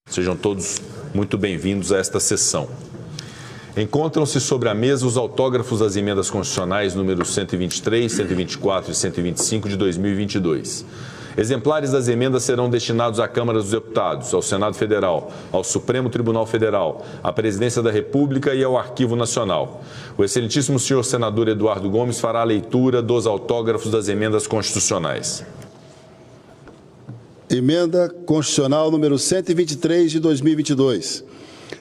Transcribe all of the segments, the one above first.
Sejam todos muito bem-vindos a esta sessão. Encontram-se sobre a mesa os autógrafos das emendas constitucionais números 123, 124 e 125 de 2022. Exemplares das emendas serão destinados à Câmara dos Deputados, ao Senado Federal, ao Supremo Tribunal Federal, à Presidência da República e ao Arquivo Nacional. O excelentíssimo senhor senador Eduardo Gomes fará a leitura dos autógrafos das emendas constitucionais. Emenda Constitucional número 123 de 2022.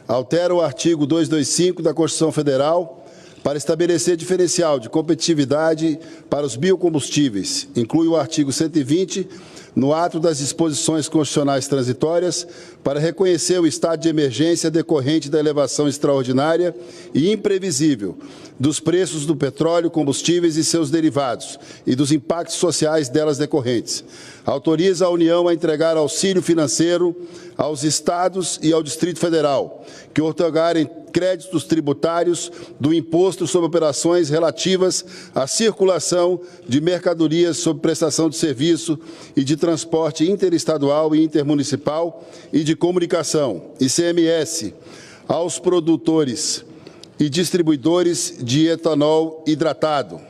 Altera o artigo 225 da Constituição Federal para estabelecer diferencial de competitividade para os biocombustíveis. Inclui o artigo 120 no ato das disposições constitucionais transitórias para reconhecer o estado de emergência decorrente da elevação extraordinária e imprevisível dos preços do petróleo, combustíveis e seus derivados e dos impactos sociais delas decorrentes. Autoriza a União a entregar auxílio financeiro aos Estados e ao Distrito Federal, que outorgarem créditos tributários do Imposto sobre Operações relativas à circulação de mercadorias sob prestação de serviço e de transporte interestadual e intermunicipal e de comunicação, ICMS, aos produtores e distribuidores de etanol hidratado.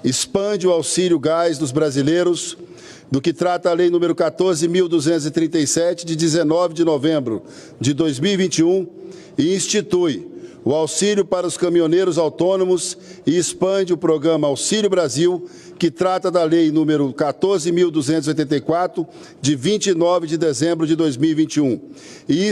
Expande o auxílio gás dos brasileiros, do que trata a Lei nº 14.237, de 19 de novembro de 2021, e institui o auxílio para os caminhoneiros autônomos e expande o programa Auxílio Brasil, que trata da Lei nº 14.284, de 29 de dezembro de 2021, e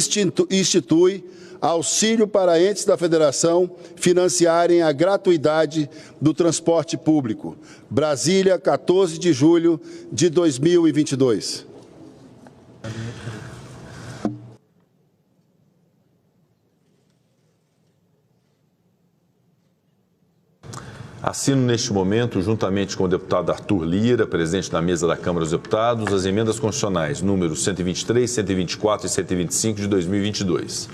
institui auxílio para entes da Federação financiarem a gratuidade do transporte público. Brasília, 14 de julho de 2022. Assino neste momento, juntamente com o deputado Arthur Lira, presidente da mesa da Câmara dos Deputados, as emendas constitucionais números 123, 124 e 125 de 2022.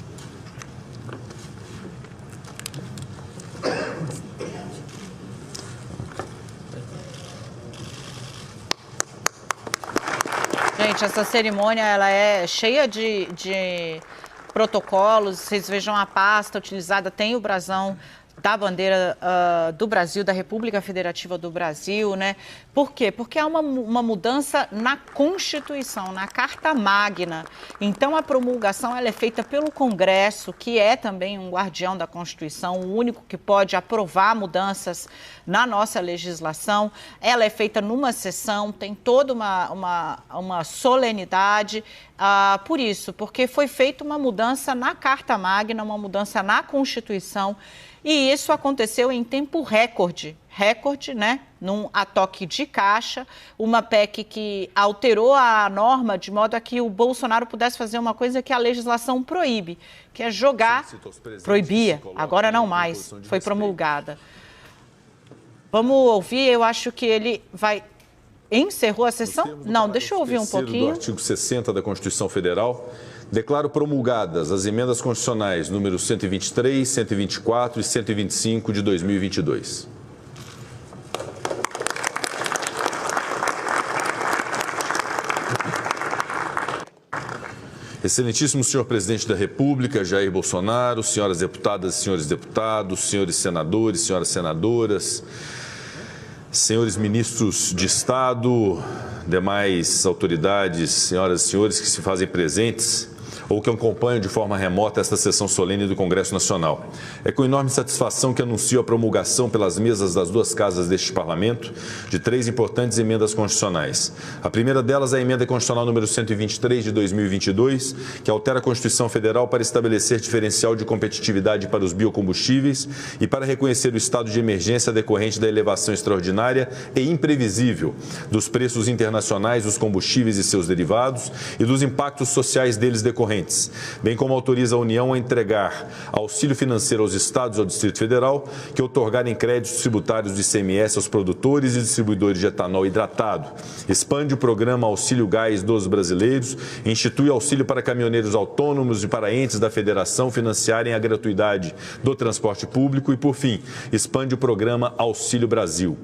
Gente, essa cerimônia ela é cheia de protocolos. Vocês vejam a pasta utilizada, tem o brasão da bandeira do Brasil, da República Federativa do Brasil, né? Por quê? Porque há uma mudança na Constituição, na Carta Magna. Então, a promulgação ela é feita pelo Congresso, que é também um guardião da Constituição, o único que pode aprovar mudanças na nossa legislação. Ela é feita numa sessão, tem toda uma solenidade. Por isso, porque foi feita uma mudança na Carta Magna, uma mudança na Constituição, e isso aconteceu em tempo recorde, né? Num a toque de caixa, uma PEC que alterou a norma de modo a que o Bolsonaro pudesse fazer uma coisa que a legislação proíbe, que é jogar, proibia, agora não mais, foi promulgada. Vamos ouvir, eu acho que ele vai... Encerrou a sessão? Não, deixa eu ouvir um pouquinho. Do artigo 60 da Constituição Federal, declaro promulgadas as emendas constitucionais números 123, 124 e 125 de 2022. Excelentíssimo senhor presidente da República, Jair Bolsonaro, senhoras deputadas e senhores deputados, senhores senadores, senhoras senadoras, senhores ministros de Estado, demais autoridades, senhoras e senhores que se fazem presentes ou que acompanham de forma remota esta sessão solene do Congresso Nacional. É com enorme satisfação que anuncio a promulgação pelas mesas das duas casas deste Parlamento de 3 importantes emendas constitucionais. A primeira delas é a emenda constitucional número 123 de 2022, que altera a Constituição Federal para estabelecer diferencial de competitividade para os biocombustíveis e para reconhecer o estado de emergência decorrente da elevação extraordinária e imprevisível dos preços internacionais dos combustíveis e seus derivados e dos impactos sociais deles decorrentes, bem como autoriza a União a entregar auxílio financeiro aos Estados e ao Distrito Federal que outorgarem créditos tributários de ICMS aos produtores e distribuidores de etanol hidratado, expande o programa Auxílio Gás dos Brasileiros, institui auxílio para caminhoneiros autônomos e para entes da Federação financiarem a gratuidade do transporte público e, por fim, expande o programa Auxílio Brasil.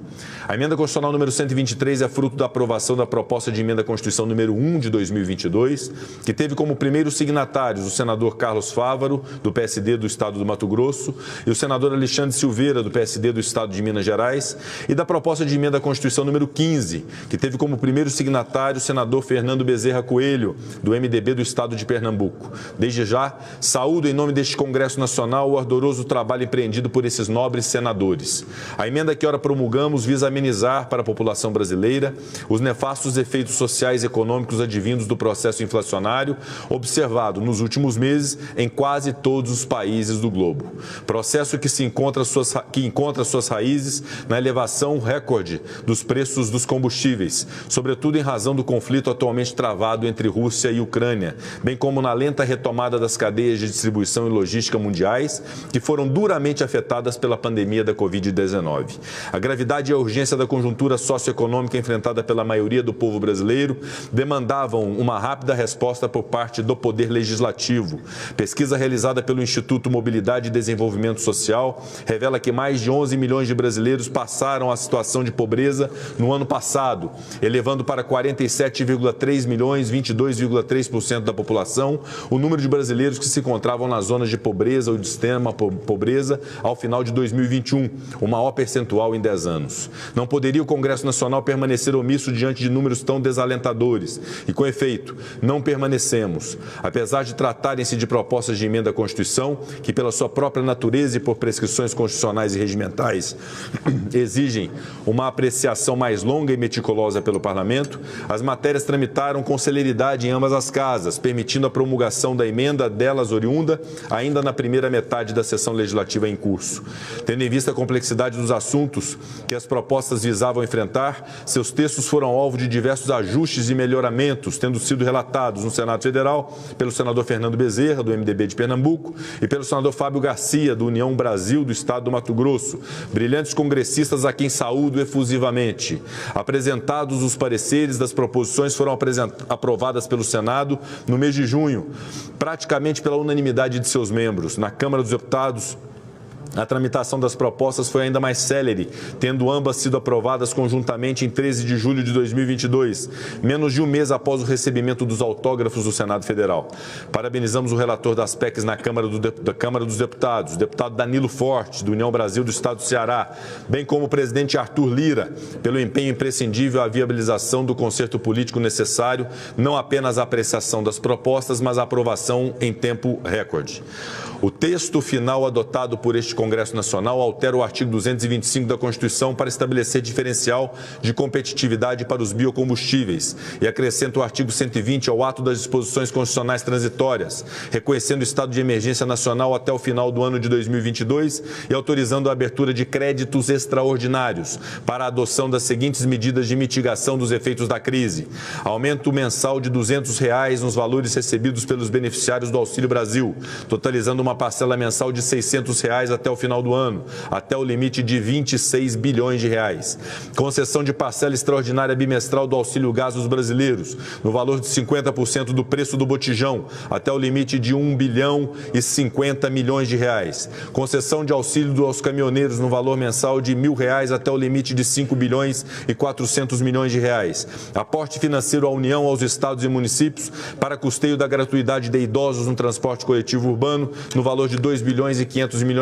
A emenda constitucional número 123 é fruto da aprovação da proposta de emenda à Constituição número 1 de 2022, que teve como primeiro significado signatários o senador Carlos Fávaro, do PSD do Estado do Mato Grosso, e o senador Alexandre Silveira, do PSD do Estado de Minas Gerais, e da proposta de emenda à Constituição número 15, que teve como primeiro signatário o senador Fernando Bezerra Coelho, do MDB do Estado de Pernambuco. Desde já, saúdo em nome deste Congresso Nacional o ardoroso trabalho empreendido por esses nobres senadores. A emenda que ora promulgamos visa amenizar para a população brasileira os nefastos efeitos sociais e econômicos advindos do processo inflacionário observado nos últimos meses em quase todos os países do globo. Processo que encontra suas raízes na elevação recorde dos preços dos combustíveis, sobretudo em razão do conflito atualmente travado entre Rússia e Ucrânia, bem como na lenta retomada das cadeias de distribuição e logística mundiais, que foram duramente afetadas pela pandemia da Covid-19. A gravidade e a urgência da conjuntura socioeconômica enfrentada pela maioria do povo brasileiro demandavam uma rápida resposta por parte do Poder Legislativo. Pesquisa realizada pelo Instituto Mobilidade e Desenvolvimento Social revela que mais de 11 milhões de brasileiros passaram a situação de pobreza no ano passado, elevando para 47,3 milhões, 22,3% da população, o número de brasileiros que se encontravam nas zonas de pobreza ou de extrema pobreza ao final de 2021, o maior percentual em 10 anos. Não poderia o Congresso Nacional permanecer omisso diante de números tão desalentadores e, com efeito, não permanecemos. Apesar de tratarem-se de propostas de emenda à Constituição, que pela sua própria natureza e por prescrições constitucionais e regimentais exigem uma apreciação mais longa e meticulosa pelo Parlamento, as matérias tramitaram com celeridade em ambas as casas, permitindo a promulgação da emenda delas oriunda ainda na primeira metade da sessão legislativa em curso. Tendo em vista a complexidade dos assuntos que as propostas visavam enfrentar, seus textos foram alvo de diversos ajustes e melhoramentos, tendo sido relatados no Senado Federal pelo senador Fernando Bezerra, do MDB de Pernambuco, e pelo senador Fábio Garcia, do União Brasil, do Estado do Mato Grosso, brilhantes congressistas a quem saúdo efusivamente. Apresentados os pareceres das proposições foram aprovadas pelo Senado no mês de junho, praticamente pela unanimidade de seus membros. Na Câmara dos Deputados, a tramitação das propostas foi ainda mais célere, tendo ambas sido aprovadas conjuntamente em 13 de julho de 2022, menos de um mês após o recebimento dos autógrafos do Senado Federal. Parabenizamos o relator das PECs na Câmara dos Deputados, o deputado Danilo Forte, do União Brasil do Estado do Ceará, bem como o presidente Arthur Lira, pelo empenho imprescindível à viabilização do concerto político necessário, não apenas à apreciação das propostas, mas à aprovação em tempo recorde. O texto final adotado por este Congresso Nacional altera o artigo 225 da Constituição para estabelecer diferencial de competitividade para os biocombustíveis e acrescenta o artigo 120 ao ato das disposições constitucionais transitórias, reconhecendo o estado de emergência nacional até o final do ano de 2022 e autorizando a abertura de créditos extraordinários para a adoção das seguintes medidas de mitigação dos efeitos da crise: aumento mensal de R$ 200 nos valores recebidos pelos beneficiários do Auxílio Brasil, totalizando uma parcela mensal de R$ 600 até o final do ano, até o limite de R$ 26 bilhões. Concessão de parcela extraordinária bimestral do auxílio gás dos brasileiros, no valor de 50% do preço do botijão, até o limite de R$ 1 bilhão e 50 milhões. Concessão de auxílio aos caminhoneiros no valor mensal de R$ 1.000 até o limite de R$ 5 bilhões e 400 milhões. Aporte financeiro à União, aos estados e municípios para custeio da gratuidade de idosos no transporte coletivo urbano, no valor de R$ 2 bilhões e 500 milhões.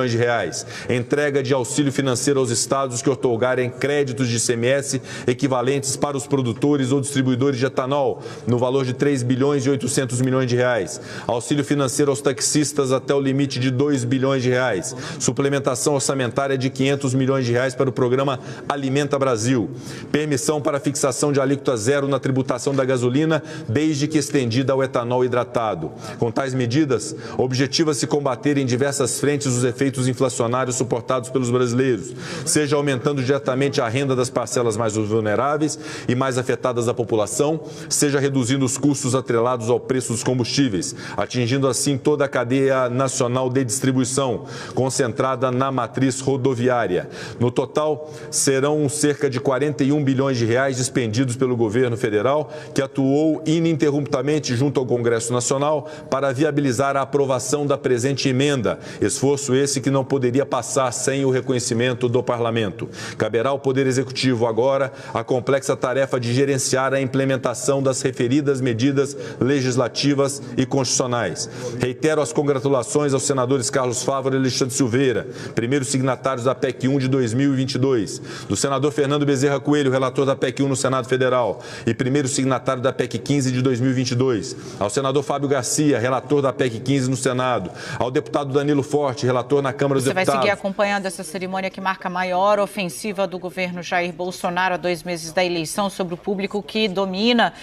Entrega de auxílio financeiro aos estados que outorgarem créditos de ICMS equivalentes para os produtores ou distribuidores de etanol, no valor de R$ 3 bilhões e 800 milhões. Auxílio financeiro aos taxistas até o limite de R$ 2 bilhões. Suplementação orçamentária de R$ 500 milhões para o programa Alimenta Brasil. Permissão para fixação de alíquota zero na tributação da gasolina, desde que estendida ao etanol hidratado. Com tais medidas, objetiva-se combater em diversas frentes os efeitos inflacionários suportados pelos brasileiros, seja aumentando diretamente a renda das parcelas mais vulneráveis e mais afetadas da população, seja reduzindo os custos atrelados ao preço dos combustíveis, atingindo assim toda a cadeia nacional de distribuição, concentrada na matriz rodoviária. No total, serão cerca de R$ 41 bilhões dispendidos pelo governo federal, que atuou ininterruptamente junto ao Congresso Nacional para viabilizar a aprovação da presente presente emenda, esforço esse que não poderia passar sem o reconhecimento do Parlamento. Caberá ao Poder Executivo agora a complexa tarefa de gerenciar a implementação das referidas medidas legislativas e constitucionais. Reitero as congratulações aos senadores Carlos Fávaro e Alexandre Silveira, primeiros signatários da PEC 1 de 2022, do senador Fernando Bezerra Coelho, relator da PEC 1 no Senado Federal e primeiro signatário da PEC 15 de 2022, ao senador Fábio Garcia, relator da PEC 15 no Senado, ao deputado Danilo Forte, relator na Câmara dos Deputados. Você vai seguir acompanhando essa cerimônia que marca a maior ofensiva do governo Jair Bolsonaro a 2 meses da eleição sobre o público que domina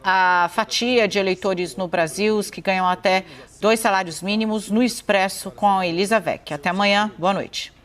a fatia de eleitores no Brasil, os que ganham até 2 salários mínimos, no Expresso com a Elisa Vecchi. Até amanhã, boa noite.